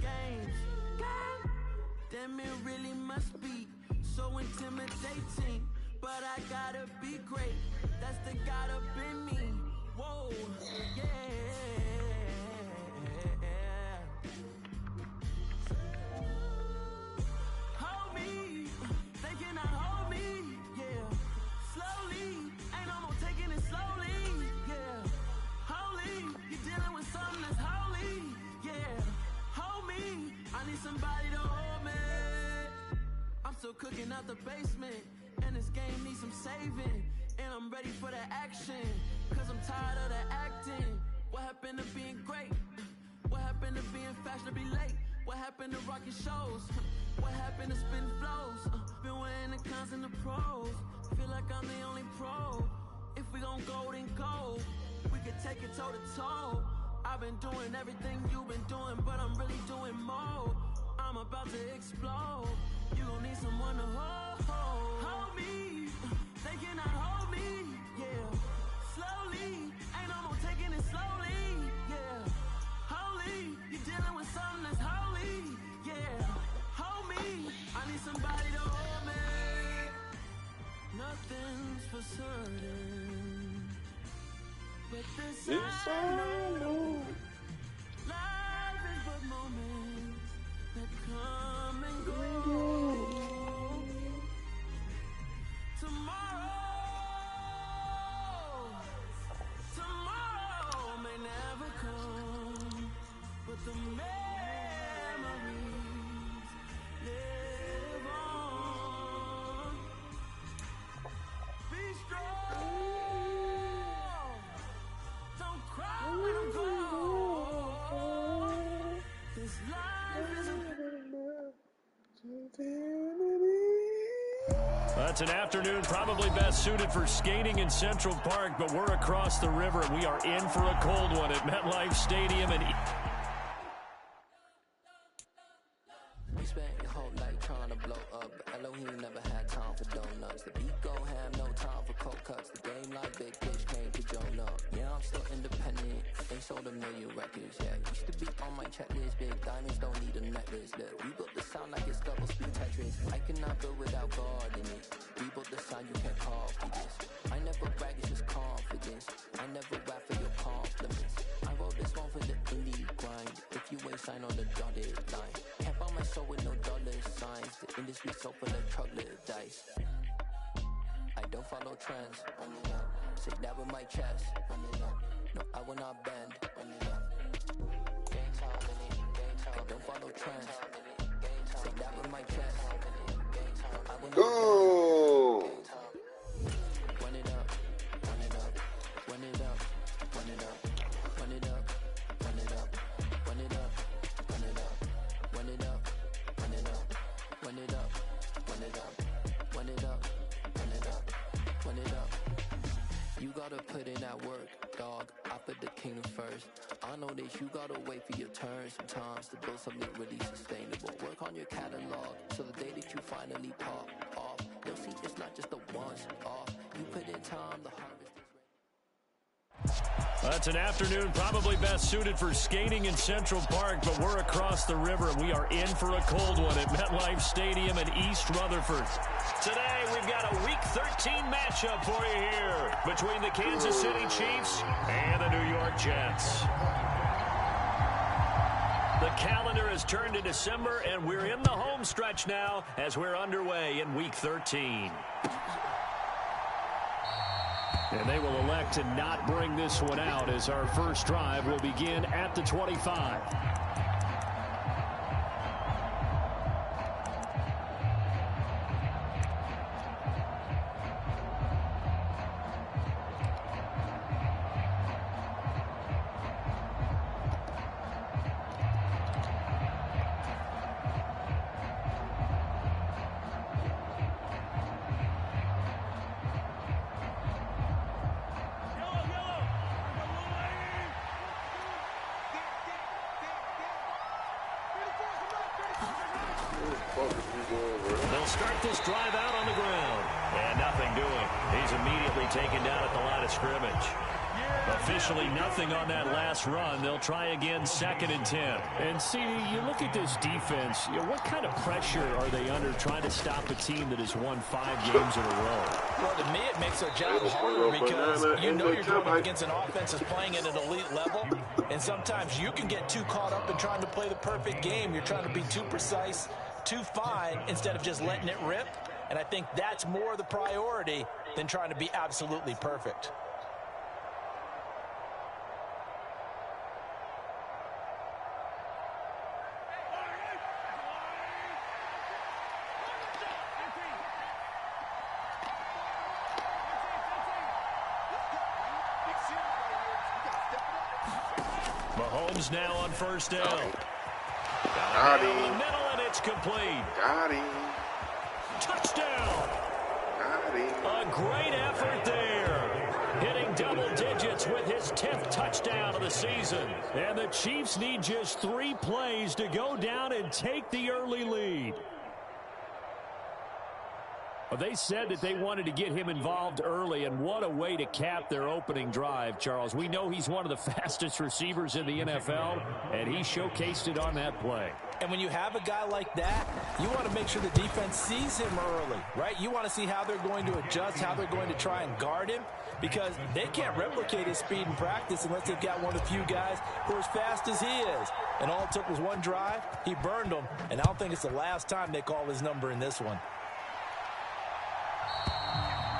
games. God damn, it really must be so intimidating. But I gotta be great. That's the God up in me. Whoa, yeah. Hold me, they cannot hold me, yeah. Slowly, ain't no more taking it slowly, yeah. Holy, you're dealing with something that's holy, yeah. Hold me, I need somebody to hold me. I'm still cooking out the basement, and this game needs some saving. And I'm ready for the action, cause I'm tired of the acting. What happened to being great? What happened to being fashionably late? What happened to rocking shows? What happened to spin flows? Been weighing the cons and the pros. Feel like I'm the only pro. If we gon' go, then go. We could take it toe to toe. I've been doing everything you've been doing, but I'm really doing more. I'm about to explode. You gon' need someone to hold me. They cannot hold me, yeah. Slowly, ain't no more taking it slowly, yeah. Holy, you're dealing with something that's holy, yeah. Hold me, I need somebody to hold me. Nothing's for certain, but this I know. Life is but moments that come and go. Tomorrow may never come, but the memories live on. Be strong, don't cry when I'm gone. This life is That's an afternoon probably best suited for skating in Central Park, but we're across the river and we are in for a cold one at MetLife Stadium. You spent your whole life trying to blow up, but Elohim never had time for donuts. The beat go ham, no time for cold cuts. The game like big fish came to join up. Yeah, I'm still independent. Ain't sold a million records, yeah. Used to be on my checklist. Big diamonds don't need a necklace. Look, we built the sound like it's double speed Tetris. I cannot build without God in it. We built the sound you can't copy this. I never brag, it's just confidence. I never rap for your compliments. I wrote this one for the indie grind. If you ain't sign on the dotted line, can't buy my soul with no dollar signs. The industry so full of troglodytes. I don't follow trends. Say that with my chest. No, I will not bend. I don't follow trends. Say that with my chest. No, I will not bend. Run it up, run it up, run it up, run it up, run it up, run it up, run it up, run it up, run it up, run it up, run it up, run it up, run it up, run it up, run it up. You gotta put in that work, dog. I put the kingdom first. I know that you gotta wait for your turn sometimes to build something really sustainable. Work on your catalog so the day that you finally pop off, you'll see it's not just a once off. You put in time, the harvest is ready. That's an afternoon probably best suited for skating in Central Park, but we're across the river and we are in for a cold one at MetLife Stadium in East Rutherford. Today we've got a Week 13 matchup for you here between the Kansas City Chiefs and the New York Jets. The calendar has turned to December and we're in the home stretch now as we're underway in Week 13. And they will elect to not bring this one out as our first drive will begin at the 25. They'll start this drive out on the ground. And nothing doing. He's immediately taken down at the line of scrimmage. Officially nothing on that last run. They'll try again, 2nd and 10. And, CD, you look at this defense, what kind of pressure are they under trying to stop a team that has won 5 games in a row? Well, to me, it makes their job harder because you know you're going up against an offense that's playing at an elite level, and sometimes you can get too caught up in trying to play the perfect game. You're trying to be too precise, too fine, instead of just letting it rip. And I think that's more the priority than trying to be absolutely perfect. Mahomes now on 1st down. Got him. In the middle, and it's complete. Got him. Touchdown. Got him. A great effort there. Hitting double digits with his 10th touchdown of the season. And the Chiefs need just 3 plays to go down and take the early lead. Well, they said that they wanted to get him involved early, and what a way to cap their opening drive, Charles. We know he's one of the fastest receivers in the NFL, and he showcased it on that play. And when you have a guy like that, you want to make sure the defense sees him early, right? You want to see how they're going to adjust, how they're going to try and guard him, because they can't replicate his speed in practice unless they've got one of the few guys who are as fast as he is. And all it took was one drive. He burned them, and I don't think it's the last time they call his number in this one.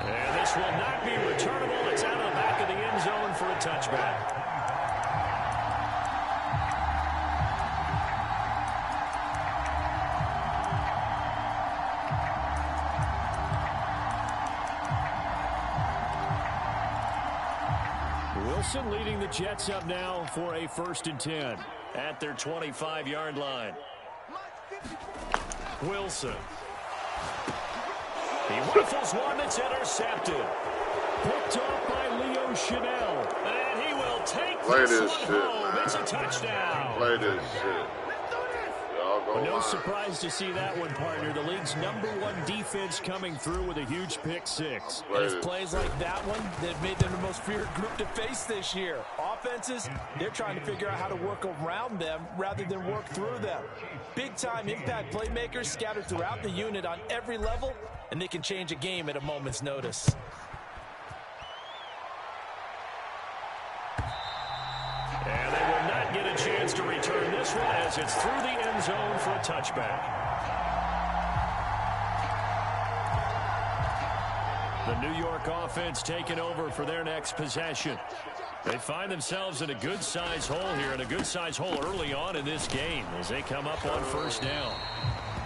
And this will not be returnable. It's out of the back of the end zone for a touchback. Wilson leading the Jets up now for a 1st and 10 at their 25-yard line. Wilson. He rifles one that's intercepted. Picked off by Leo Chanel. And he will take this one home. It's a touchdown. Play this shit. Well, no surprise to see that one, partner. The league's #1 defense coming through with a huge pick 6. And it's plays like that one that made them the most feared group to face this year. Offenses, they're trying to figure out how to work around them rather than work through them. Big-time impact playmakers scattered throughout the unit on every level, and they can change a game at a moment's notice. And they will not get a chance to return this one as it's through the end zone for a touchback. The New York offense taking over for their next possession. They find themselves in a good-sized hole here, and a good-sized hole early on in this game as they come up on 1st down.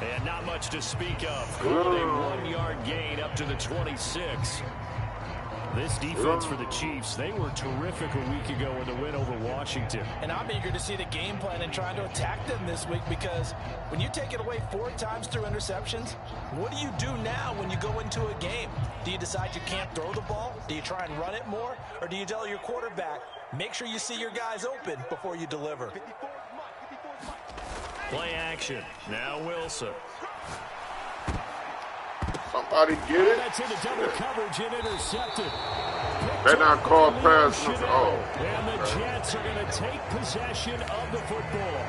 And not much to speak of. Called a 1-yard gain up to the 26. This defense for the Chiefs, they were terrific a week ago in the win over Washington. And I'm eager to see the game plan and trying to attack them this week, because when you take it away 4 times through interceptions, what do you do now when you go into a game? Do you decide you can't throw the ball? Do you try and run it more? Or do you tell your quarterback, make sure you see your guys open before you deliver? Play action. Now Wilson. Somebody get it. That's into double coverage and intercepted. They're not called pass. And the Jets are going to take possession of the football.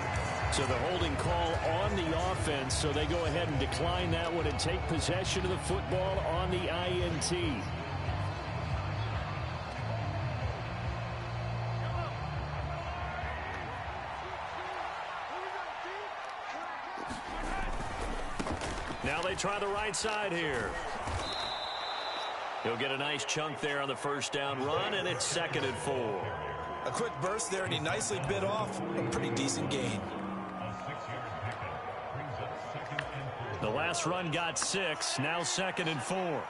So the holding call on the offense, so they go ahead and decline that one and take possession of the football on the INT. Now they try the right side here. He'll get a nice chunk there on the 1st down run, and it's 2nd and 4. A quick burst there, and he nicely bit off a pretty decent gain. The last run got 6, now 2nd and 4.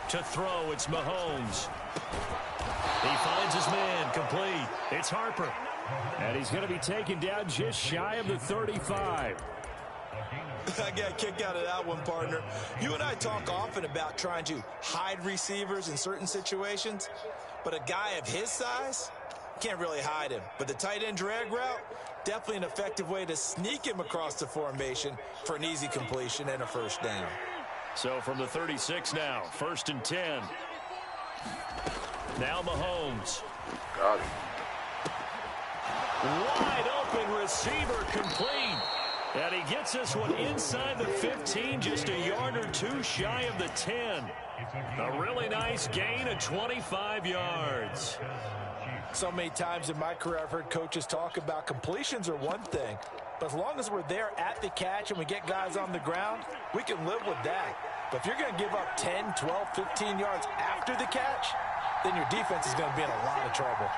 To throw, it's Mahomes. He finds his man, complete. It's Harper. And he's going to be taken down just shy of the 35. I got a kick out of that one, partner. You and I talk often about trying to hide receivers in certain situations, but a guy of his size, Can't really hide him. But the tight end drag route, definitely an effective way to sneak him across the formation for an easy completion and a first down. So from the 36 now, 1st and 10. Now Mahomes. Got it. Wide open receiver complete. And he gets this one inside the 15, just a yard or two shy of the 10. A really nice gain of 25 yards. So many times in my career I've heard coaches talk about completions are one thing, but as long as we're there at the catch and we get guys on the ground, we can live with that. But if you're going to give up 10, 12, 15 yards after the catch, then your defense is going to be in a lot of trouble.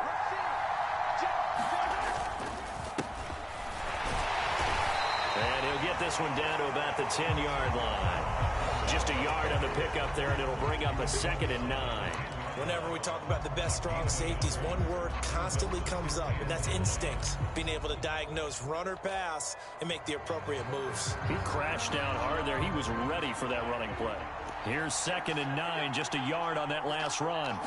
And he'll get this one down to about the 10-yard line. Just a yard on the pickup there, and it'll bring up a 2nd and 9. Whenever we talk about the best strong safeties, one word constantly comes up, and that's instinct. Being able to diagnose run or pass and make the appropriate moves. He crashed down hard there. He was ready for that running play. Here's 2nd and 9, just a yard on that last run.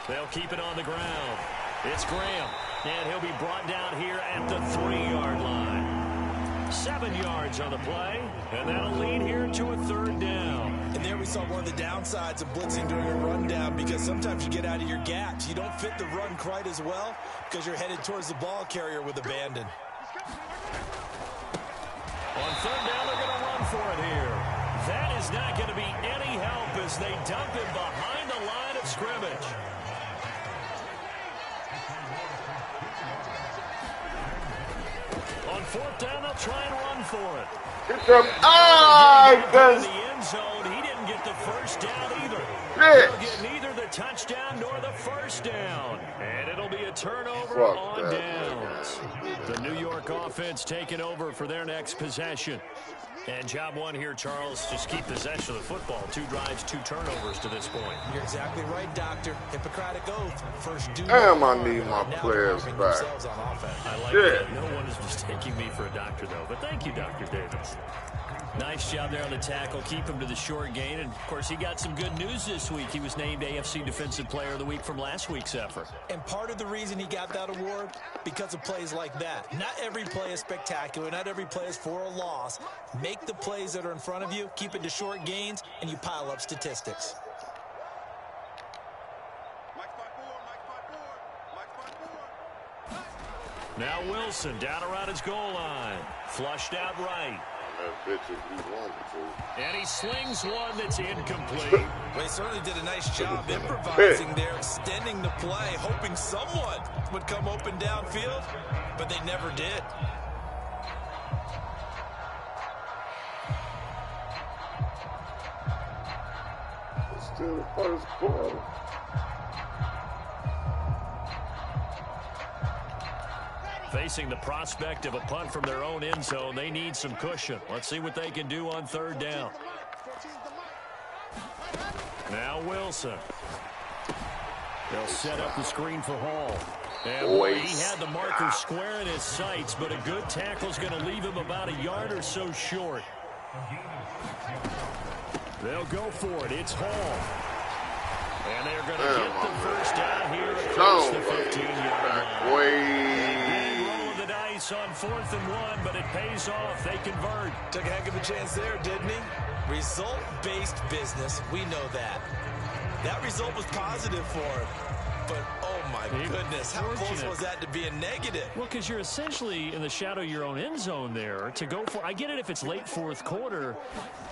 They'll keep it on the ground. It's Graham, and he'll be brought down here at the 3-yard line. 7 yards on the play, and that'll lead here to a 3rd down. And there we saw one of the downsides of blitzing during a rundown, because sometimes you get out of your gaps. You don't fit the run quite as well because you're headed towards the ball carrier with abandon. On 3rd down, they're going to run for it here. That is not going to be any help as they dump him behind the line of scrimmage. On 4th down, they'll try and run for it. Get some In the end zone, he didn't get the first down either. He'll get neither the touchdown nor the first down. And it'll be a turnover on downs. The New York offense taking over for their next possession. And job one here, Charles, just keep possession of the football. 2 drives, 2 turnovers to this point. You're exactly right, Doctor. Hippocratic oath. First do Damn, I need my players back. I like that. No one is mistaking me for a doctor, though. But thank you, Dr. Davis. Nice job there on the tackle. Keep him to the short gain. And, of course, he got some good news this week. He was named AFC Defensive Player of the Week from last week's effort. And part of the reason he got that award, because of plays like that. Not every play is spectacular. Not every play is for a loss. Make the plays that are in front of you, keep it to short gains, and you pile up statistics. Now Wilson down around his goal line. Flushed out right. And he slings one that's incomplete. Well, he certainly did a nice job improvising there, extending the play, hoping someone would come open downfield, but they never did. Still the first quarter. Facing the prospect of a punt from their own end zone, they need some cushion. Let's see what they can do on 3rd down. Now Wilson. They'll set up the screen for Hall. And boy, he had the marker square in his sights, but a good tackle's going to leave him about a yard or so short. They'll go for it. It's Hall. And they're going to get the first down here across the 15-yard line. On 4th and 1, but it pays off. They convert. Took a heck of a chance there, didn't he? Result-based business. We know that. That result was positive for him. But, oh, my goodness, how close was that to being negative? Well, because you're essentially in the shadow of your own end zone there to go for. I get it if it's late 4th quarter.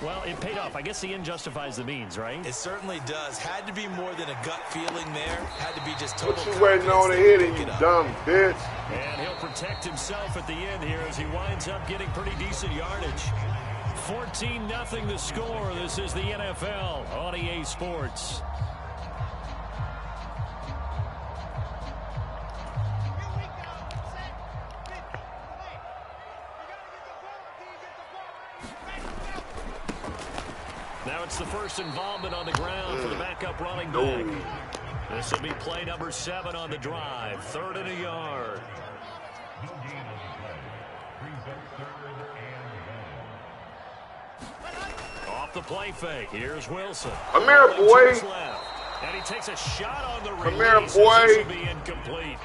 Well, it paid off. I guess the end justifies the means, right? It certainly does. Had to be more than a gut feeling there. Had to be just total. What you waiting on to hit it, you dumb bitch? And he'll protect himself at the end here as he winds up getting pretty decent yardage. 14-0 the score. This is the NFL on EA Sports. Now it's the first involvement on the ground for the backup running back. This will be play number 7 on the drive. 3rd and a yard. Off the play fake. Here's Wilson. Come here, boy. And he takes a shot on the Come here, release. boy. This will be incomplete.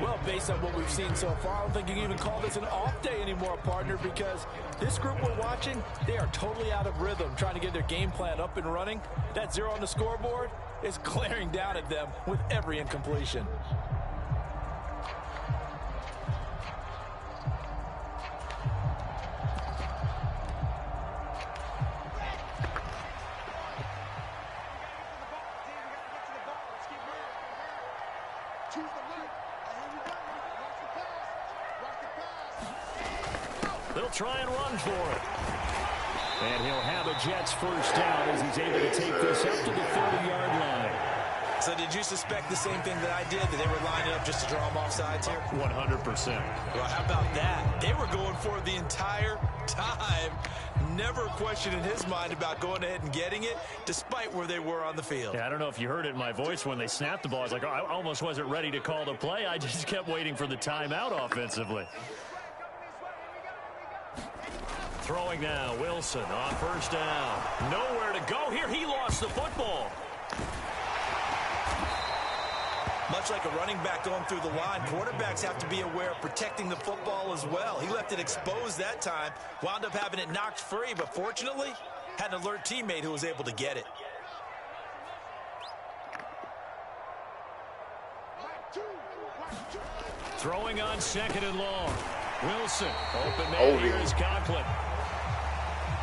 Well, based on what we've seen so far, I don't think you can even call this an off day anymore, partner, because this group we're watching, they are totally out of rhythm, trying to get their game plan up and running. That 0 on the scoreboard is glaring down at them with every incompletion. They'll try and run for it. And he'll have a Jets first down as he's able to take this up to the 30-yard line. So did you suspect the same thing that I did, that they were lining up just to draw them off sides here? 100%. Well, how about that? They were going for it the entire time. Never a question in his mind about going ahead and getting it, despite where they were on the field. Yeah, I don't know if you heard it in my voice when they snapped the ball. I was like, oh, I almost wasn't ready to call the play. I just kept waiting for the timeout offensively. Throwing now, Wilson on first down. Nowhere to go here. He lost the football. Much like a running back going through the line, quarterbacks have to be aware of protecting the football as well. He left it exposed that time, wound up having it knocked free, but fortunately, had an alert teammate who was able to get it. Throwing on second and long. Wilson, open man here is Conklin.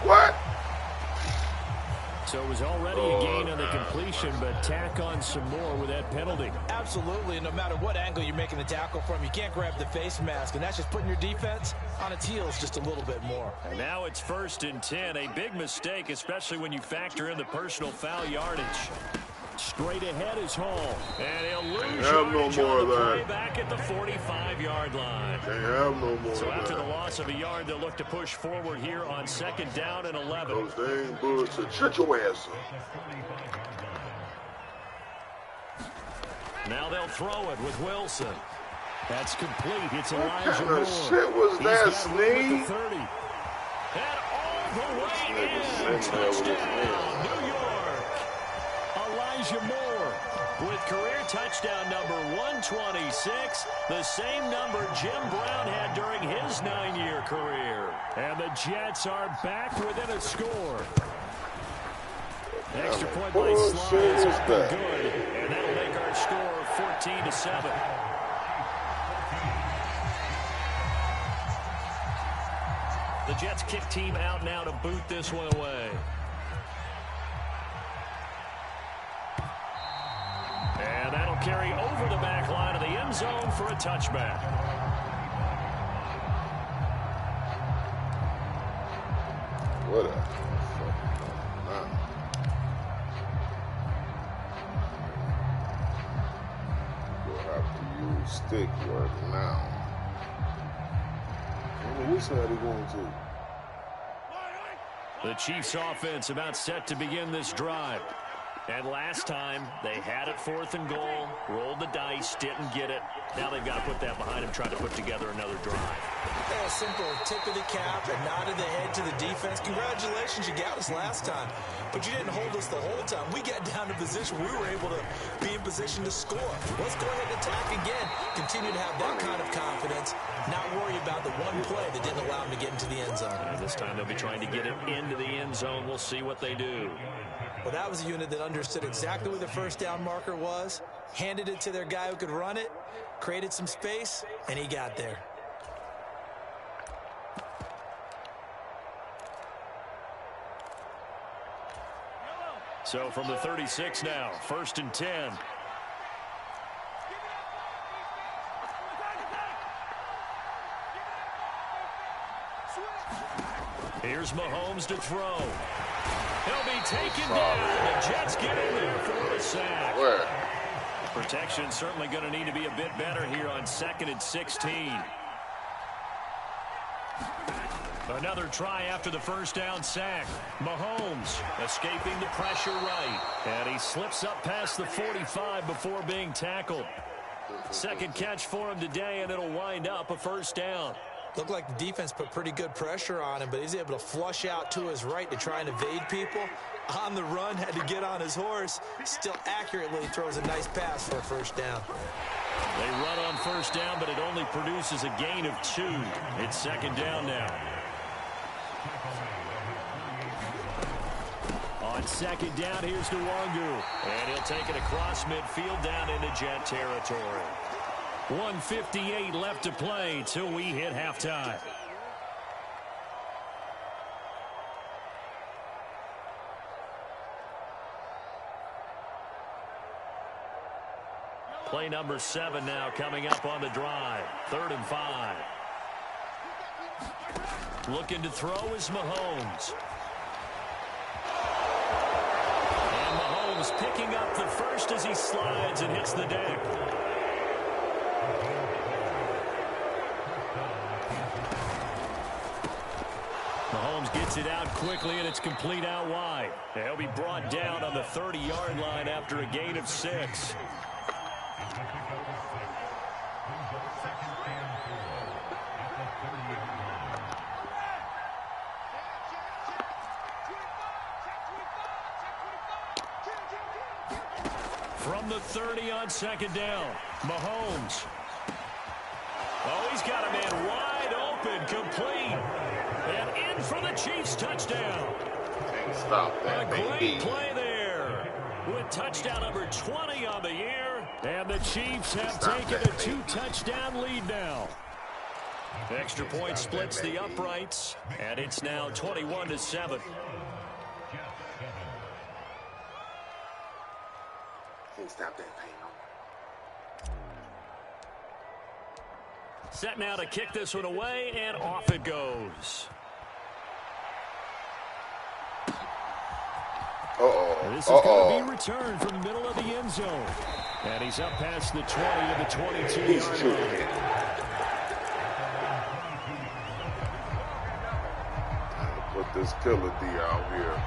What? So it was already a gain on the completion, but tack on some more with that penalty. Absolutely, and no matter what angle you're making the tackle from, you can't grab the face mask, and that's just putting your defense on its heels just a little bit more. And now it's 1st and 10, a big mistake, especially when you factor in the personal foul yardage. Straight ahead is Hall, and he'll lose yardage on the play back at the 45-yard line. Can't have no more. So after the loss of a yard, they'll look to push forward here on 2nd down and 11. Those dang bullshit. Shut your ass up. Now they'll throw it with Wilson. That's complete. It's What Elijah kind Moore. of shit was that, He's got room Sneed? at the 30. And all the way in. Nigga sitting there with his Touchdown, hands. New York. Elijah Moore with career touchdown number 126, the same number Jim Brown had during his 9-year career. And the Jets are back within a score. Extra point by Sly is up and good, and that'll make our score 14-7. The Jets kick team out now to boot this one away. And that'll carry over the back line of the end zone for a touchback. What a fucking nah. You'll have to use stick work now. Which side are they going to? The Chiefs offense about set to begin this drive. And last time, they had it 4th and goal, rolled the dice, didn't get it. Now they've got to put that behind them, try to put together another drive. A simple tip of the cap, a nod of the head to the defense. Congratulations, you got us last time, but you didn't hold us the whole time. We got down to position. We were able to be in position to score. Let's go ahead and attack again. Continue to have that kind of confidence, not worry about the one play that didn't allow them to get into the end zone. And this time they'll be trying to get it into the end zone. We'll see what they do. Well, that was a unit that understood exactly where the first down marker was, handed it to their guy who could run it, created some space, and he got there. So from the 36 now, 1st and 10. Here's Mahomes to throw. He'll be taken down. The Jets get in there for a sack. Where? Protection certainly going to need to be a bit better here on 2nd and 16. Another try after the first down sack. Mahomes escaping the pressure right. And he slips up past the 45 before being tackled. Second catch for him today, and it'll wind up a first down. Looked like the defense put pretty good pressure on him, but he's able to flush out to his right to try and evade people. On the run, had to get on his horse. Still accurately throws a nice pass for a first down. They run on first down, but it only produces a gain of 2. It's second down now. On second down, here's Nwangu. And he'll take it across midfield down into Jet territory. 1:58 left to play till we hit halftime. Play number 7 now coming up on the drive. 3rd and 5. Looking to throw is Mahomes. And Mahomes picking up the first as he slides and hits the deck. Mahomes gets it out quickly, and it's complete out wide. He'll be brought down on the 30-yard line after a gain of 6. From the 30 on second down, Mahomes. Oh, he's got a man wide open, complete. And in for the Chiefs touchdown. Can't stop that, A great play there. With touchdown number 20 on the year. And the Chiefs have taken a 2-touchdown lead now. Extra point splits the uprights. And it's now 21-7. Can't stop that pain. Set now to kick this one away, and off it goes. This is going to be returned from the middle of the end zone. And he's up past the 20 to the 22-yard line. Time to put this killer D out here.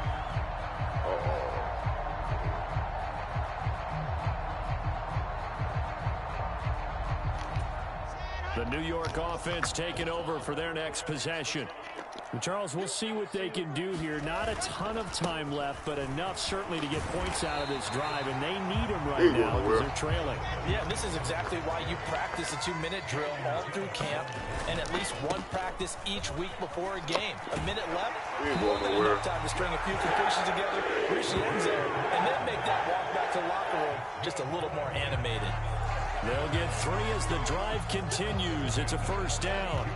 The New York offense taking over for their next possession. Charles, we'll see what they can do here. Not a ton of time left, but enough certainly to get points out of this drive, and they need them right now because they're trailing. Yeah, this is exactly why you practice a 2-minute drill all through camp and at least one practice each week before a game. A minute left, more than enough time to string a few completions together, reach the end zone, and then make that walk back to the locker room just a little more animated. They'll get 3 as the drive continues. It's a first down.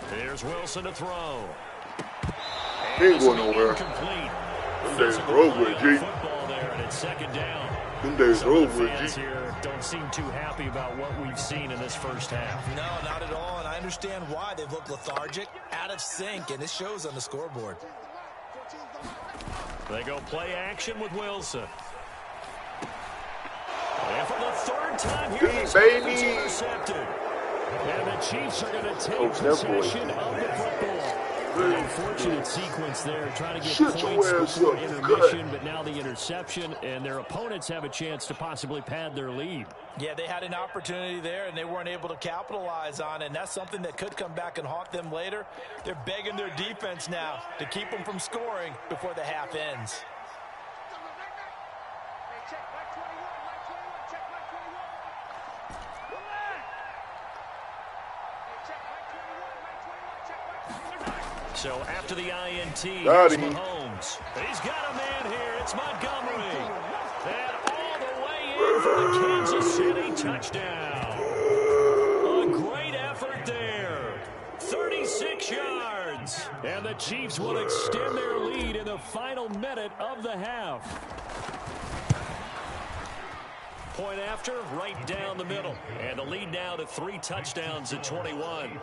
Here's Wilson to throw. He ain't going nowhere. Incomplete. Them days are over, G. Football there, and it's second down. Them days are over, Fans G. here don't seem too happy about what we've seen in this first half. No, not at all, and I understand why. They've looked lethargic, out of sync, and it shows on the scoreboard. They go play action with Wilson. And for the 3rd time here, this is intercepted. And the Chiefs are going to take possession of the football. An unfortunate sequence there, trying to get points before intermission, but now the interception, and their opponents have a chance to possibly pad their lead. Yeah, they had an opportunity there, and they weren't able to capitalize on it, and that's something that could come back and haunt them later. They're begging their defense now to keep them from scoring before the half ends. So after the INT, here's Mahomes. He's got a man here. It's Montgomery. And all the way in for the Kansas City touchdown. A great effort there. 36 yards. And the Chiefs will extend their lead in the final minute of the half. Point after, right down the middle. And the lead now to 3 touchdowns at 21.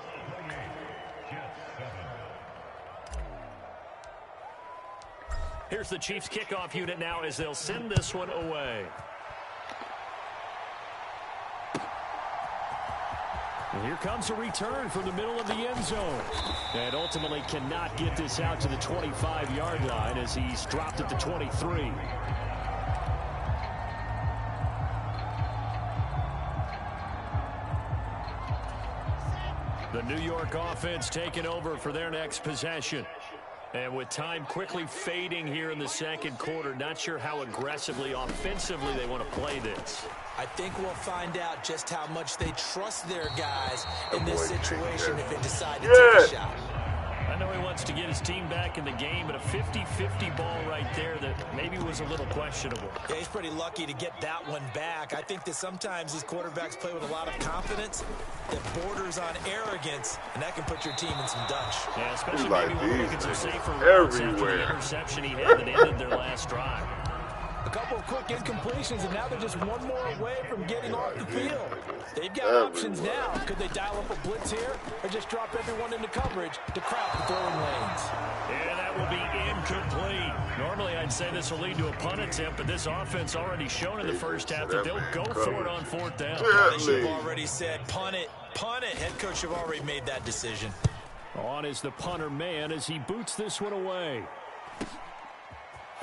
Here's the Chiefs kickoff unit now as they'll send this one away. And here comes a return from the middle of the end zone. And ultimately cannot get this out to the 25-yard line as he's dropped at the 23. New York offense taking over for their next possession. And with time quickly fading here in the second quarter, not sure how aggressively, offensively they want to play this. I think we'll find out just how much they trust their guys in this situation if they decide to take a shot. I know he wants to get his team back in the game, but a 50-50 ball right there that maybe was a little questionable. Yeah, he's pretty lucky to get that one back. I think that sometimes these quarterbacks play with a lot of confidence that borders on arrogance, and that can put your team in some Dutch. Yeah, especially maybe when we're looking some safer routes after the interception he had that ended their last drive. A couple of quick incompletions, and now they're just one more away from getting off the field. They've got options now. Could they dial up a blitz here or just drop everyone into coverage to crowd the throwing lanes? And that will be incomplete. Normally, I'd say this will lead to a punt attempt, but this offense already shown in the first half that they'll go for it on fourth down. They should have already said, punt it, punt it. Head coach have already made that decision. On is the punter man as he boots this one away.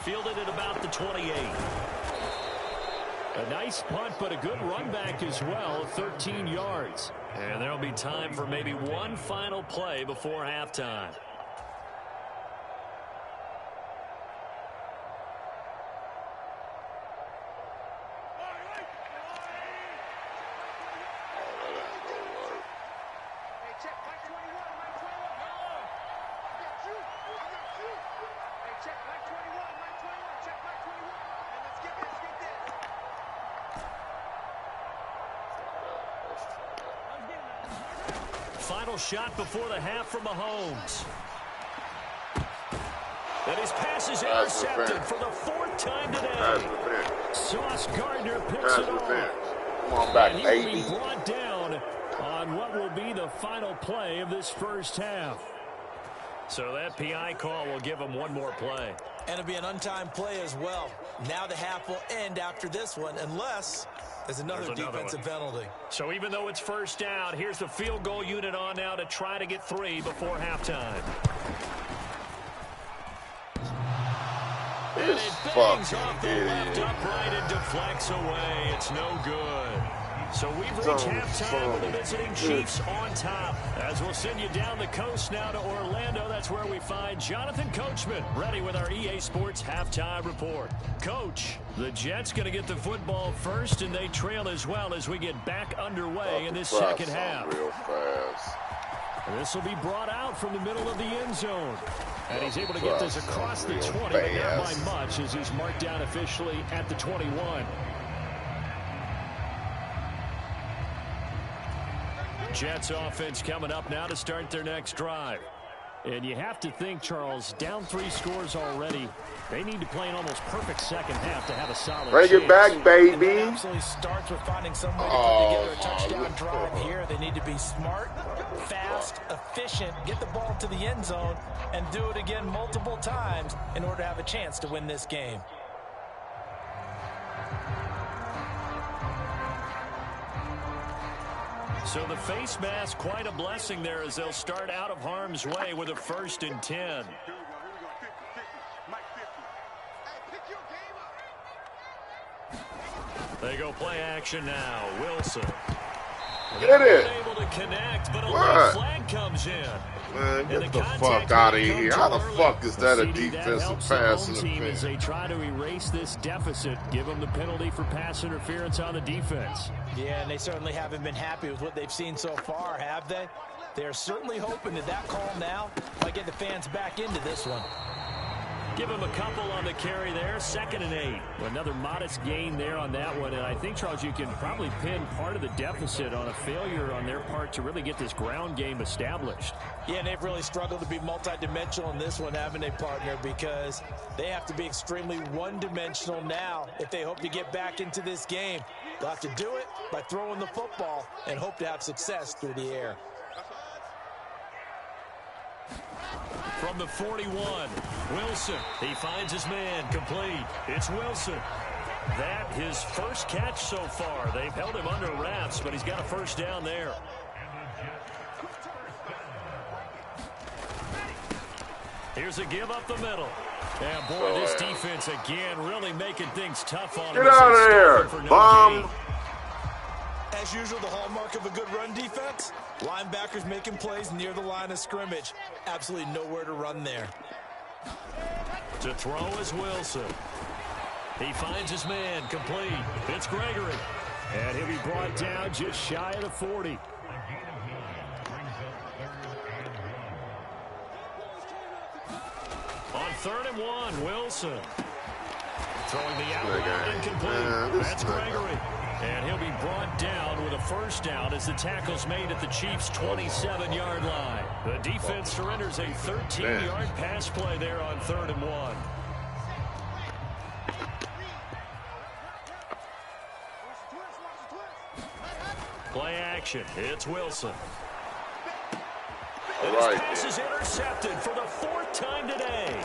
Fielded at about the 28. A nice punt, but a good run back as well, 13 yards. And there'll be time for maybe one final play before halftime. Final shot before the half from Mahomes. And his pass is intercepted for the fourth time today. Sauce Gardner picks it off. Come on back, and he will be brought down on what will be the final play of this first half. So that PI call will give him one more play. And it'll be an untimed play as well. Now the half will end after this one, unless there's another defensive penalty. So even though it's first down, here's the field goal unit on now to try to get 3 before halftime. And it bangs off the left upright and deflects away. It's no good. So we've reached halftime with the visiting Chiefs on top. As we'll send you down the coast now to Orlando, that's where we find Jonathan Coachman ready with our EA Sports halftime report. Coach, the Jets going to get the football first, and they trail as well as we get back underway in this second half. Real fast. This will be brought out from the middle of the end zone. And he's able to get this across the 20, but not by much as he's marked down officially at the 21. Jets offense coming up now to start their next drive. And you have to think, Charles, down 3 scores already. They need to play an almost perfect second half to have a solid Bring chance. it back, baby. It absolutely starts with finding some way to put together a touchdown drive here. They need to be smart, fast, efficient, get the ball to the end zone, and do it again multiple times in order to have a chance to win this game. So the face mask, quite a blessing there as they'll start out of harm's way with a 1st and 10. They go play action now. Wilson. Get it. Able to connect, but a late flag comes in. Man, get the fuck out of here. How the fuck is that a defensive pass interference? As they try to erase this deficit, give them the penalty for pass interference on the defense. Yeah, and they certainly haven't been happy with what they've seen so far, have they? They're certainly hoping that call now might get the fans back into this one. Give him a couple on the carry there. 2nd and 8. Another modest gain there on that one. And I think, Charles, you can probably pin part of the deficit on a failure on their part to really get this ground game established. Yeah, and they've really struggled to be multidimensional in this one, haven't they, partner? Because they have to be extremely one-dimensional now if they hope to get back into this game. They'll have to do it by throwing the football and hope to have success through the air. From the 41, Wilson. He finds his man, complete. It's Wilson. That his first catch so far. They've held him under wraps, but he's got a 1st down there. Here's a give up the middle. And boy, this defense again really making things tough on him. Get out of there, bomb. As usual, the hallmark of a good run defense, linebackers making plays near the line of scrimmage. Absolutely nowhere to run there. To throw is Wilson. He finds his man, complete. It's Gregory. And he'll be brought down just shy of the 40. On 3rd and 1, Wilson. Throwing the outline incomplete. That's Gregory. And he'll be brought down with a first down as the tackle's made at the Chiefs' 27-yard line. The defense surrenders a 13-yard pass play there on 3rd and 1. Play action. It's Wilson. And his pass is intercepted for the 4th time today.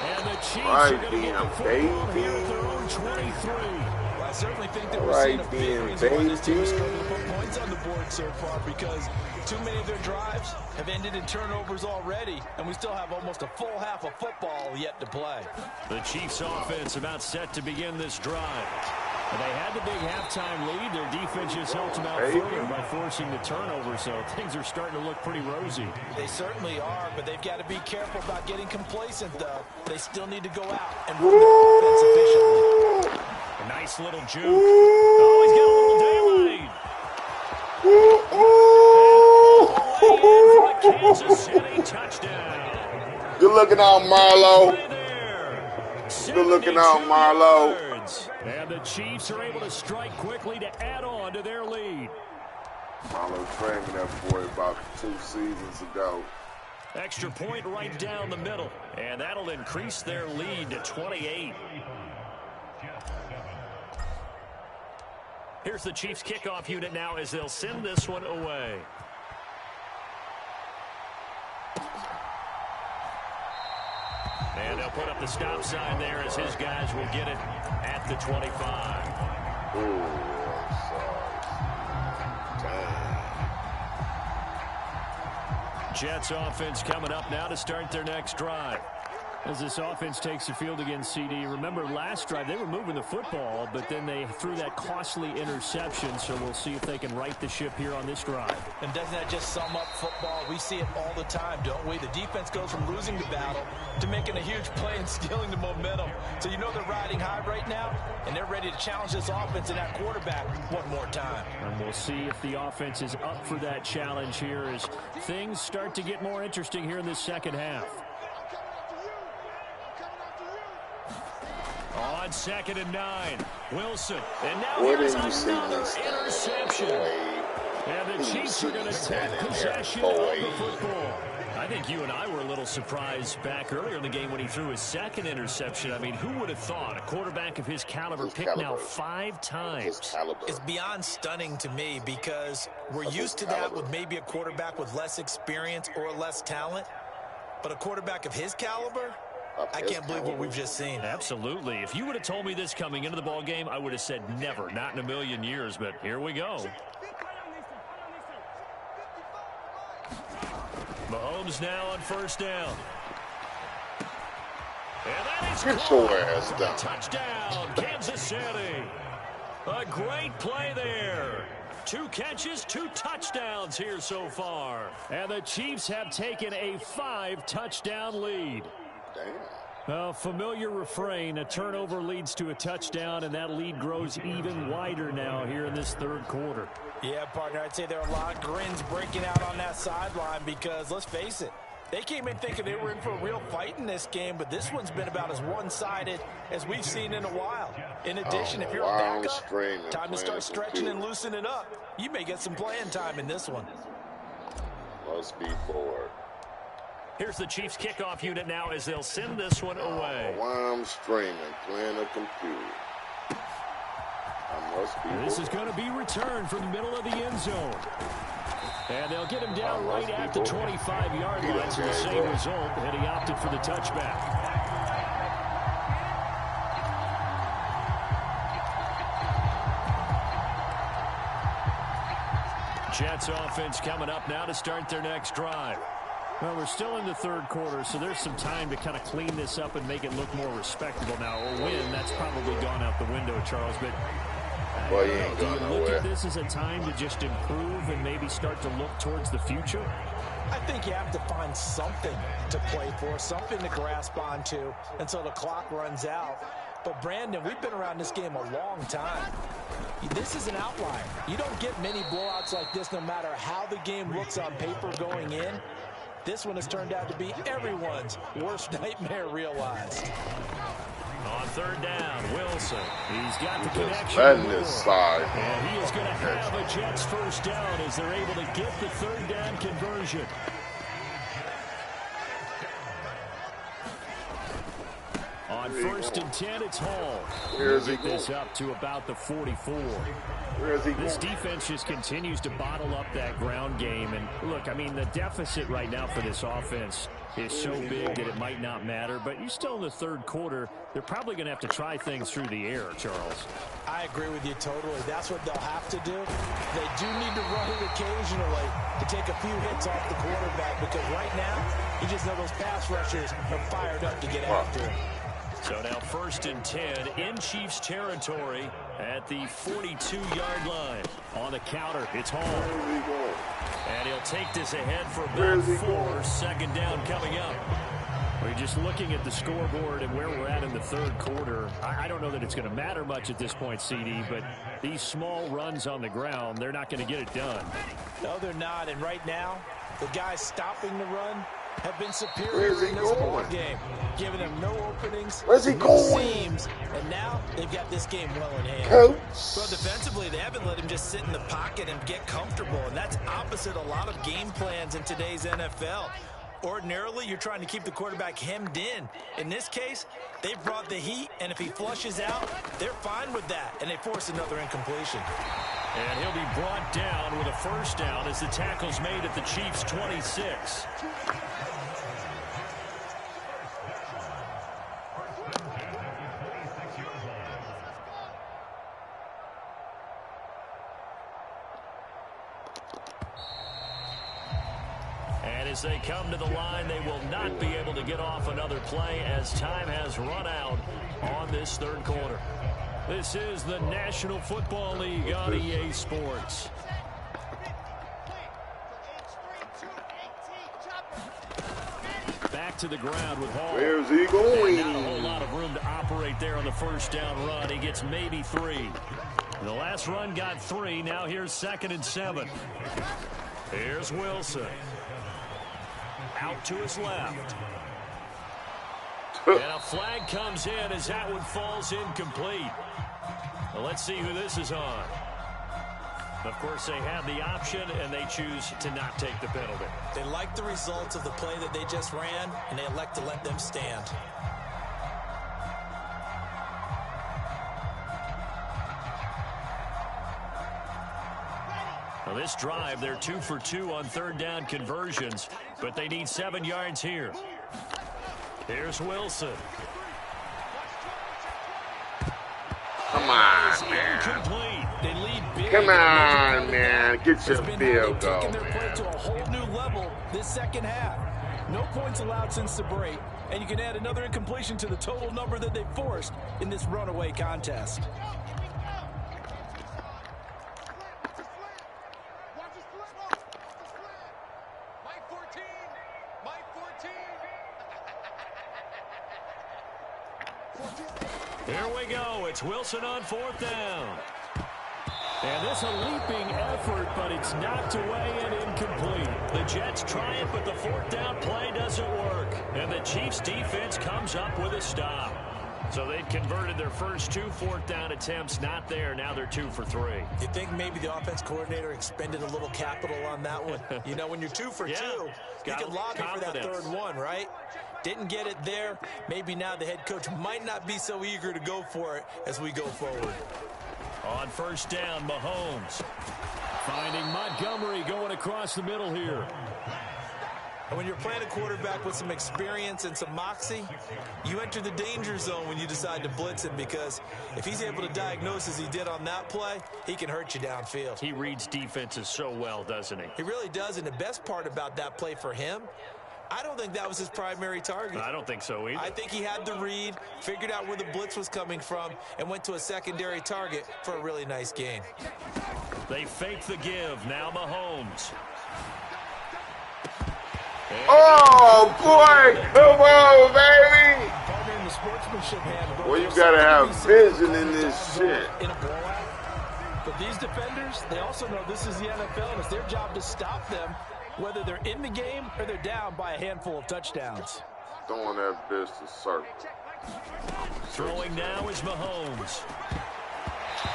And the Chiefs are going to get the football here at their own 23. Well, I certainly think that we're seeing a big reason why this team is struggling to put points on the board so far, because too many of their drives have ended in turnovers already, and we still have almost a full half of football yet to play. The Chiefs offense about set to begin this drive. And they had the big halftime lead. Their defense just helped them out further by forcing the turnover, so things are starting to look pretty rosy. They certainly are, but they've got to be careful about getting complacent, though. They still need to go out and run their offense efficiently. A nice little juke. Oh, he's got a little daylight. And Kansas City touchdown. Good looking out, Marlo. Good looking out, Marlo. And the Chiefs are able to strike quickly to add on to their lead. Marlo training that boy about 2 seasons ago. Extra point right down the middle. And that'll increase their lead to 28. Here's the Chiefs kickoff unit now as they'll send this one away. And they'll put up the stop sign there as his guys will get it at the 25. Ooh, I'm sorry. Damn. Jets offense coming up now to start their next drive. As this offense takes the field against CD, remember last drive they were moving the football, but then they threw that costly interception, so we'll see if they can right the ship here on this drive. And doesn't that just sum up football? We see it all the time, don't we? The defense goes from losing the battle to making a huge play and stealing the momentum. So you know they're riding high right now, and they're ready to challenge this offense and that quarterback one more time. And we'll see if the offense is up for that challenge here as things start to get more interesting here in this second half. On 2nd and 9, Wilson. And now here's another interception. And the Chiefs are going to take possession of the football. I think you and I were a little surprised back earlier in the game when he threw his 2nd interception. I mean, who would have thought a quarterback of his caliber picked now 5 times? It's beyond stunning to me because we're used to that with maybe a quarterback with less experience or less talent. But a quarterback of his caliber? I can't believe what we've just seen. Absolutely. If you would have told me this coming into the ball game, I would have said never, not in a million years, but here we go. Mahomes now on 1st down. And that is Get your ass down. Touchdown, Kansas City. A great play there. 2 catches, 2 touchdowns here so far. And the Chiefs have taken a 5-touchdown lead. Well, familiar refrain, a turnover leads to a touchdown, and that lead grows even wider now here in this 3rd quarter. Yeah, partner, I'd say there are a lot of grins breaking out on that sideline because, let's face it, they came in thinking they were in for a real fight in this game, but this one's been about as one-sided as we've seen in a while. In addition, if you're a backup, time to start stretching and loosening up. You may get some playing time in this one. Must be bored. Here's the Chiefs kickoff unit now as they'll send this one away. While I'm streaming, playing a computer. This is going to be returned from the middle of the end zone. And they'll get him down right at the 25-yard line. So the same result, and he opted for the touchback. Jets offense coming up now to start their next drive. Well, we're still in the 3rd quarter, so there's some time to kind of clean this up and make it look more respectable. Now, a win, that's probably gone out the window, Charles, but Boy, he ain't Do going you look nowhere. at this as a time to just improve and maybe start to look towards the future? I think you have to find something to play for, something to grasp onto until the clock runs out. But, Brandon, we've been around this game a long time. This is an outlier. You don't get many blowouts like this no matter how the game looks on paper going in. This one has turned out to be everyone's worst nightmare realized. On third down, Wilson. He's got the connection. Letting this side. And he is going to have a Jets first down as they're able to get the third down conversion. On first and 10, it's Hall. Where is he Get this up to about the 44. Where is he This going? defense just continues to bottle up that ground game. And look, I mean, the deficit right now for this offense is so big that it might not matter. But you're still in the third quarter. They're probably going to have to try things through the air, Charles. I agree with you totally. That's what they'll have to do. They do need to run it occasionally to take a few hits off the quarterback because right now, you just know those pass rushers are fired up to get after him. So now first and 10 in Chiefs territory at the 42-yard line. On the counter, it's Hall. Where is he going? And he'll take this ahead for Where about is he 4. going? Second down coming up. We're just looking at the scoreboard and where we're at in the third quarter. I don't know that it's going to matter much at this point, CD, but these small runs on the ground, they're not going to get it done. No, they're not. And right now, the guys stopping the run have been Where's superior he in this ball going? game, giving them no openings, Where's he no going? seams, and now they've got this game well in hand. Coach. Well, defensively, they haven't let him just sit in the pocket and get comfortable, and that's opposite a lot of game plans in today's NFL. Ordinarily, you're trying to keep the quarterback hemmed in. In this case, they've brought the heat, and if he flushes out, they're fine with that, and they force another incompletion. And he'll be brought down with a first down as the tackle's made at the Chiefs' 26. And as they come to the line, they will not be able to get off another play as time has run out on this third quarter. This is the National Football League on EA Sports. Back to the ground with Hall. Where's he And going? not a whole lot of room to operate there on the first down run. He gets maybe 3. The last run got 3. Now here's 2nd and 7. Here's Wilson. Out to his left. And a flag comes in as that one falls incomplete. Well, let's see who this is on. Of course, they have the option, and they choose to not take the penalty. They like the results of the play that they just ran, and they elect to let them stand. Well, this drive, they're 2 for 2 on third down conversions, but they need 7 yards here. Here's Wilson. Come on, It's man. incomplete. They lead big. Come on, man. Get It's your been field taking goal, their play man. to a whole new level this second half. No points allowed since the break, and you can add another incompletion to the total number that they forced in this runaway contest. Here we go. It's Wilson on 4th down. And this a leaping effort, but it's knocked away and incomplete. The Jets try it, but the 4th down play doesn't work. And the Chiefs defense comes up with a stop. So they'd converted their first 2 4th down attempts. Not there. Now they're 2 for 3. You think maybe the offense coordinator expended a little capital on that one? You know, when you're 2 for 2, you got can lobby for that confidence. third one, right? Didn't get it there. Maybe now the head coach might not be so eager to go for it as we go forward. On first down, Mahomes finding Montgomery going across the middle here. And when you're playing a quarterback with some experience and some moxie, you enter the danger zone when you decide to blitz him, because if he's able to diagnose as he did on that play, he can hurt you downfield. He reads defenses so well, doesn't he? He really does, and the best part about that play for him I don't think that was his primary target. I don't think so either. I think he had the read, figured out where the blitz was coming from, and went to a secondary target for a really nice gain. They fake the give. Now Mahomes. Oh, boy. Come on, baby. Partner in the sportsmanship hand. Well, you got to have vision in this shit. In a blowout. But these defenders, they also know this is the NFL, and it's their job to stop them, whether they're in the game or they're down by a handful of touchdowns. Throwing that bitch to circle. Throwing now is Mahomes.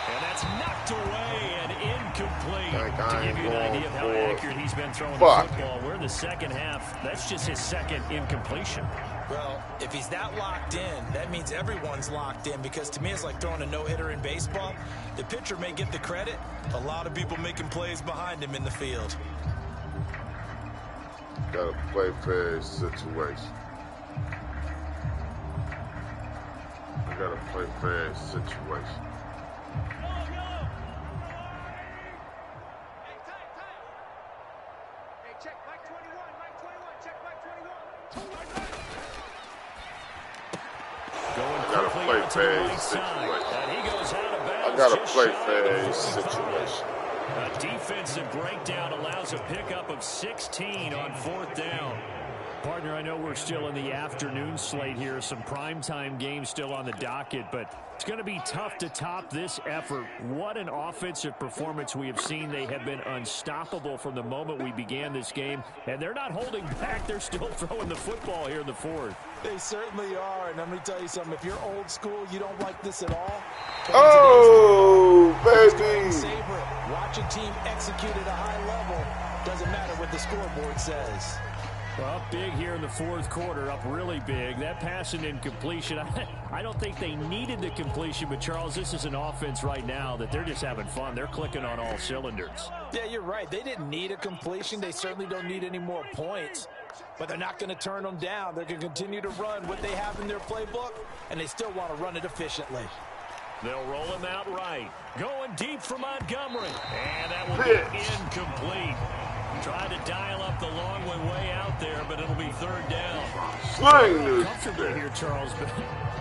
And that's knocked away and incomplete. To give you an idea of how accurate he's been throwing the football, we're in the second half. That's just his second incompletion. Well, if he's that locked in, that means everyone's locked in, because to me it's like throwing a no-hitter in baseball. The pitcher may get the credit. A lot of people making plays behind him in the field. Got to play fair situation. You got to play fair situation. I gotta play fair situation. A defensive breakdown allows a pickup of 16 on 4th down. Partner, I know we're still in the afternoon slate here. Some primetime games still on the docket, but it's going to be tough to top this effort. What an offensive performance we have seen. They have been unstoppable from the moment we began this game, and they're not holding back. They're still throwing the football here in the 4th. They certainly are, and let me tell you something. If you're old school, you don't like this at all. Oh, baby. Savor it. Watch a team execute at a high level. Doesn't matter what the scoreboard says. Well, up big here in the 4th quarter, up really big. That pass and incompletion, I don't think they needed the completion, but Charles, this is an offense right now that they're just having fun. They're clicking on all cylinders. Yeah, you're right. They didn't need a completion. They certainly don't need any more points, but they're not going to turn them down. They're going to continue to run what they have in their playbook, and they still want to run it efficiently. They'll roll him out right. Going deep for Montgomery. And that will be incomplete. Trying to dial up the long way out there, but it'll be 3rd down. Comfortably here, Charles, but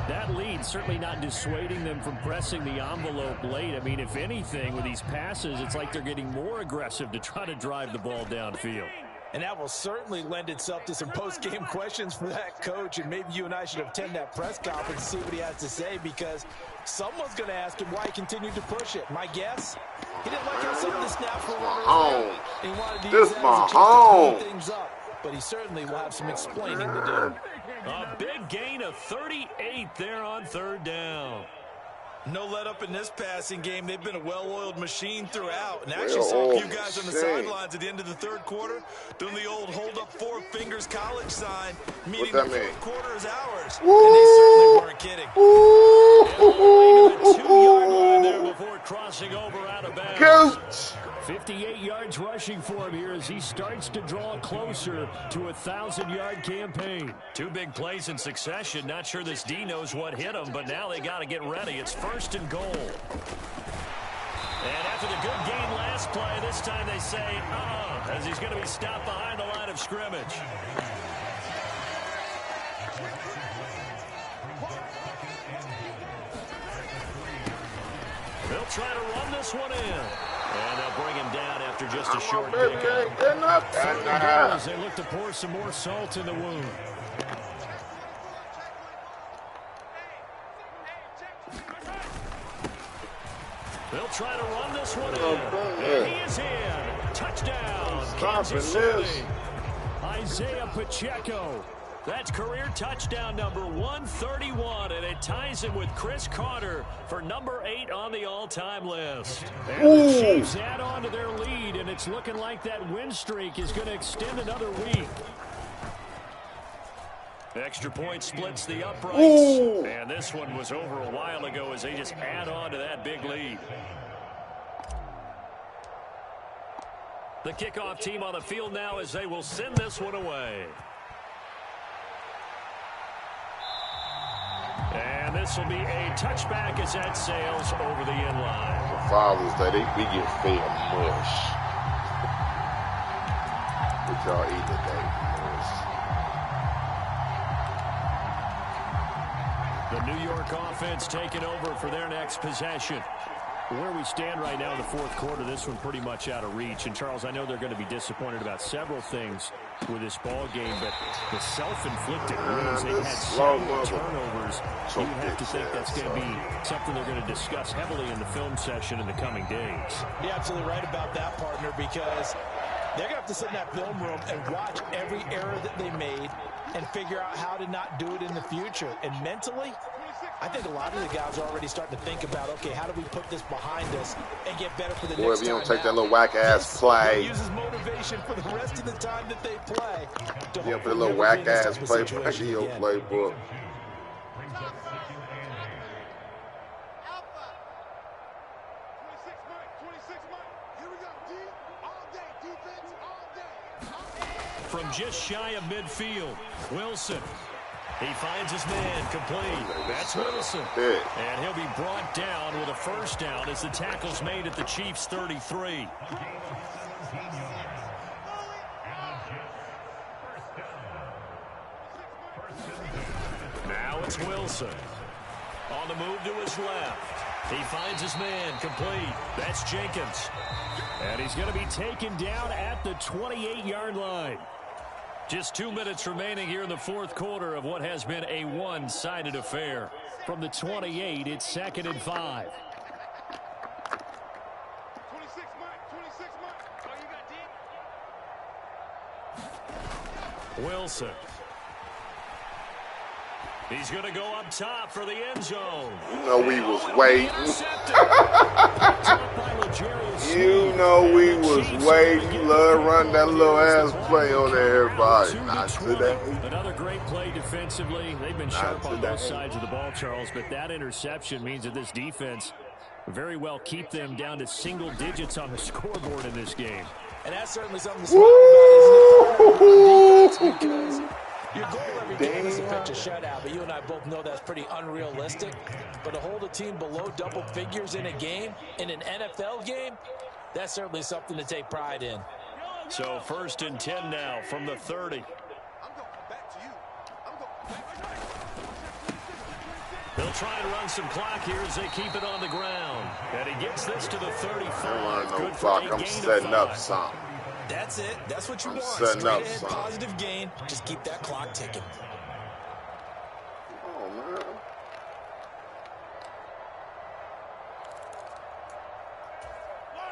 that lead certainly not dissuading them from pressing the envelope late. I mean, if anything, with these passes, it's like they're getting more aggressive to try to drive the ball downfield. And that will certainly lend itself to some post-game questions for that coach, and maybe you and I should attend that press conference and see what he has to say, because someone's going to ask him why he continued to push it. My guess, he didn't like how some of the snaps were running. He wanted to use that as a chance to clean things up, but he certainly will have some explaining to do. A big gain of 38 there on 3rd down. No let up in this passing game. They've been a well-oiled machine throughout. And actually saw a few guys on the sidelines at the end of the 3rd quarter doing the old hold up 4 fingers college sign, meaning the 4th quarter is ours. Woo! And they certainly weren't kidding. The 2-yard line there before crossing over out of bounds. 58 yards rushing for him here as he starts to draw closer to a 1,000-yard campaign. 2 big plays in succession. Not sure this D knows what hit him, but now they got to get ready. It's 1st and goal. And after the good gain last play, this time they say, as he's going to be stopped behind the line of scrimmage. They'll try to run this one in. And they'll bring him down after just a short pickup. As they look to pour some more salt in the wound. They'll try to run this one in. And he is in. Touchdown, Kansas City. Isaiah Pacheco. That's career touchdown number 131, and it ties him with Chris Carter for number 8 on the all-time list. And the Chiefs add on to their lead, and it's looking like that win streak is going to extend another week. Extra point splits the uprights, and this one was over a while ago as they just add on to that big lead. The kickoff team on the field now as they will send this one away. And this will be a touchback as that sails over the end line. For Father's Day, we get fed mush. What y'all eat today? Mush. The New York offense taking over for their next possession. Where we stand right now in the fourth quarter, this one pretty much out of reach. And, Charles, I know they're going to be disappointed about several things with this ball game, but the self-inflicted wounds, they've had several turnovers. You have to think that's going to be something they're going to discuss heavily in the film session in the coming days. You're absolutely right about that, partner, because they're going to have to sit in that film room and watch every error that they made and figure out how to not do it in the future. And mentally, I think a lot of the guys are already starting to think about, okay, how do we put this behind us and get better for the next time? Boy, if you don't take that little whack-ass play. Uses motivation for the rest of the time that they play. Yeah, put a little whack-ass play back in your playbook. From just shy of midfield, Wilson. He finds his man complete. That's Wilson. And he'll be brought down with a first down as the tackle's made at the Chiefs' 33. Now it's Wilson. On the move to his left. He finds his man complete. That's Jenkins. And he's going to be taken down at the 28-yard line. Just 2 minutes remaining here in the fourth quarter of what has been a one-sided affair. From the 28, it's 2nd and 5. Wilson. He's going to go up top for the end zone. You know we was waiting. You know we was waiting. You love to run that little ass play on everybody. Not today. Another great play defensively. They've been sharp on both sides of the ball, Charles, but that interception means that this defense very well keep them down to single digits on the scoreboard in this game. And that's certainly something to smile about, isn't it? Because your goal every game is to pitch a shutout, but you and I both know that's pretty unrealistic. But to hold a team below double figures in a game, in an NFL game, that's certainly something to take pride in. So 1st and 10 now from the 30. They'll try and run some clock here as they keep it on the ground. And he gets this to the 35. I don't no clock. I'm setting up something. That's it. That's what you want. Setting up something. Positive gain. Just keep that clock ticking. Oh, man.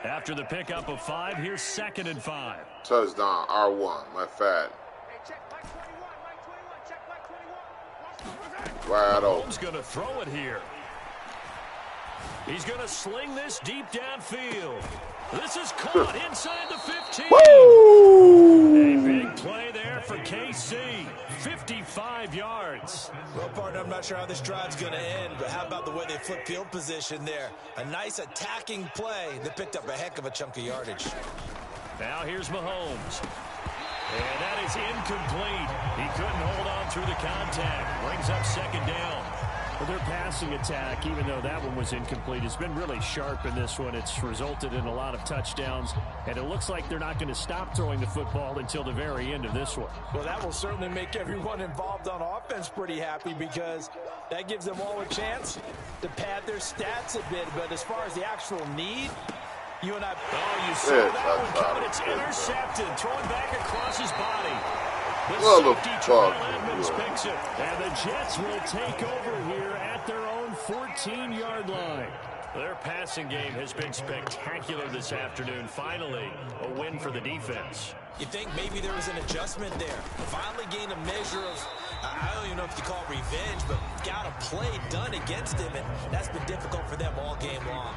After the pickup of 5, here's 2nd and 5. Touchdown, R1, my fat. Wide open. He's going to throw it here. He's going to sling this deep downfield. This is caught inside the 15. Woo! A big play there for KC. 55 yards. Well, partner, I'm not sure how this drive's going to end, but how about the way they flip field position there? A nice attacking play that picked up a heck of a chunk of yardage. Now here's Mahomes. And that is incomplete. He couldn't hold on through the contact. Brings up 2nd down. Well, their passing attack, even though that one was incomplete, has been really sharp in this one. It's resulted in a lot of touchdowns, and it looks like they're not going to stop throwing the football until the very end of this one. Well, that will certainly make everyone involved on offense pretty happy because that gives them all a chance to pad their stats a bit. But as far as the actual need, you and I... Oh, you saw that one coming. It's intercepted. Throwing back across his body. The Edmonds picks it. And the Jets will take over here at their own 14-yard line. Their passing game has been spectacular this afternoon. Finally, a win for the defense. You think maybe there was an adjustment there. Finally gained a measure of, I don't even know if you call it revenge, but got a play done against him, and that's been difficult for them all game long.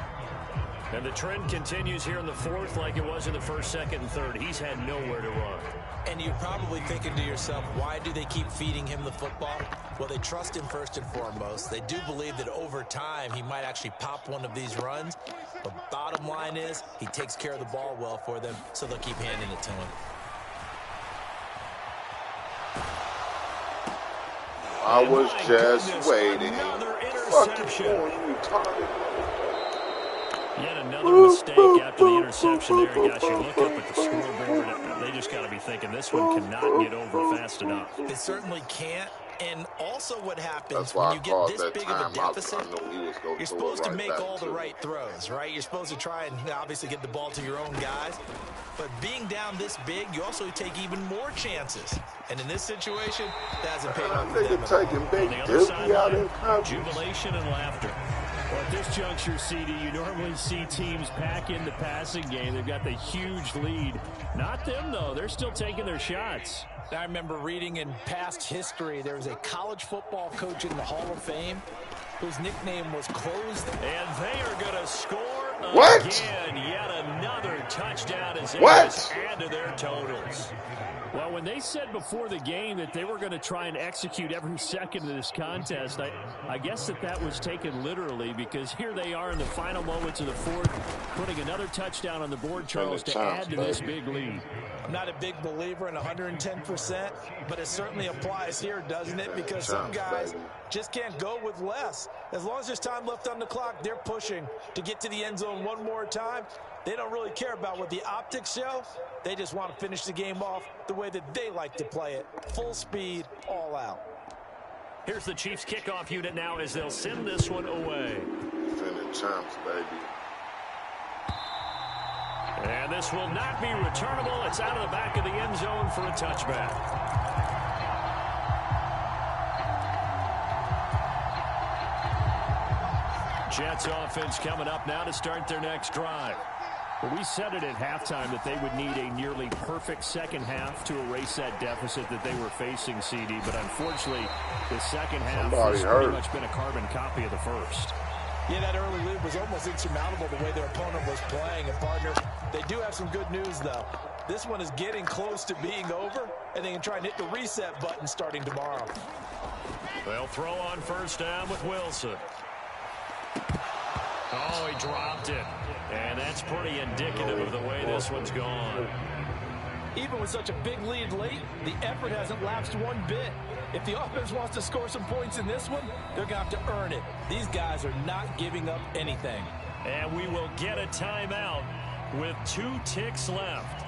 And the trend continues here in the fourth like it was in the first, second, and third. He's had nowhere to run. And you're probably thinking to yourself, why do they keep feeding him the football? Well, they trust him first and foremost. They do believe that over time he might actually pop one of these runs. But bottom line is he takes care of the ball well for them, so they'll keep handing it to him. I was just waiting. Fucking Yet another mistake after the interception there. Gosh, you look up at the scoreboard, and they just got to be thinking this one cannot get over fast enough. It certainly can't, And also what happens That's why when you I get called this that big of a time. deficit, I knew he was going you're to throw supposed it to right make back all to the me. right throws, right? You're supposed to try and obviously get the ball to your own guys. But being down this big, you also take even more chances. And in this situation, that hasn't paid off for them Nigga at all. taking big On the other dookie out in sideline, coverage. jubilation and laughter. Well, at this juncture, CD, you normally see teams pack in the passing game. They've got the huge lead. Not them, though. They're still taking their shots. I remember reading in past history, there was a college football coach in the Hall of Fame whose nickname was Closed. And they are going to score What? again. Yet another touchdown as they What? just add to their totals. Well, when they said before the game that they were going to try and execute every second of this contest, I guess that was taken literally, because here they are in the final moments of the fourth, putting another touchdown on the board, Charles, to add to this big lead. I'm not a big believer in 110%, but it certainly applies here, doesn't it? Because some guys just can't go with less. As long as there's time left on the clock, they're pushing to get to the end zone one more time. They don't really care about what the optics show. They just want to finish the game off the way that they like to play it. Full speed, all out. Here's the Chiefs kickoff unit now as they'll send this one away. Defending champs, baby. And this will not be returnable. It's out of the back of the end zone for a touchback. Jets offense coming up now to start their next drive. Well, we said it at halftime that they would need a nearly perfect second half to erase that deficit that they were facing, CD. But unfortunately, the second half has pretty much been a carbon copy of the first. Yeah, that early lead was almost insurmountable the way their opponent was playing. And, partner, they do have some good news, though. This one is getting close to being over, and they can try and hit the reset button starting tomorrow. They'll throw on first down with Wilson. Oh, he dropped it. And that's pretty indicative of the way this one's gone. Even with such a big lead late, the effort hasn't lapsed one bit. If the offense wants to score some points in this one, they're going to have to earn it. These guys are not giving up anything. And we will get a timeout with 2 ticks left.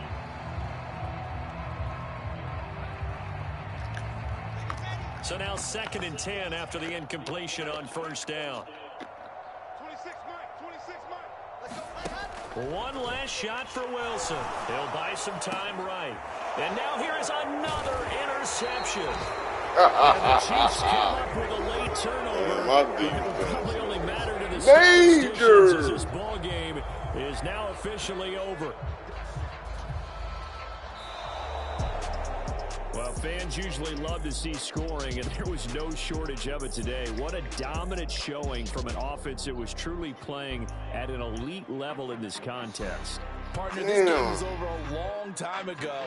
So now 2nd and 10 after the incompletion on first down. One last shot for Wilson. He'll buy some time right. And now here is another interception. And the Chiefs come up with a late turnover. It will probably only matter to the statisticians as this ball game is now officially over. Well, fans usually love to see scoring, and there was no shortage of it today. What a dominant showing from an offense that was truly playing at an elite level in this contest. Partner, this game was over a long time ago,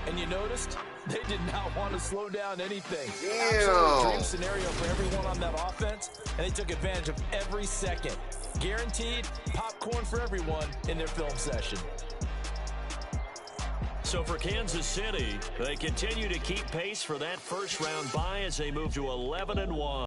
and you noticed they did not want to slow down anything. Absolutely dream scenario for everyone on that offense, and they took advantage of every second. Guaranteed popcorn for everyone in their film session. So for Kansas City, they continue to keep pace for that first round bye as they move to 11-1.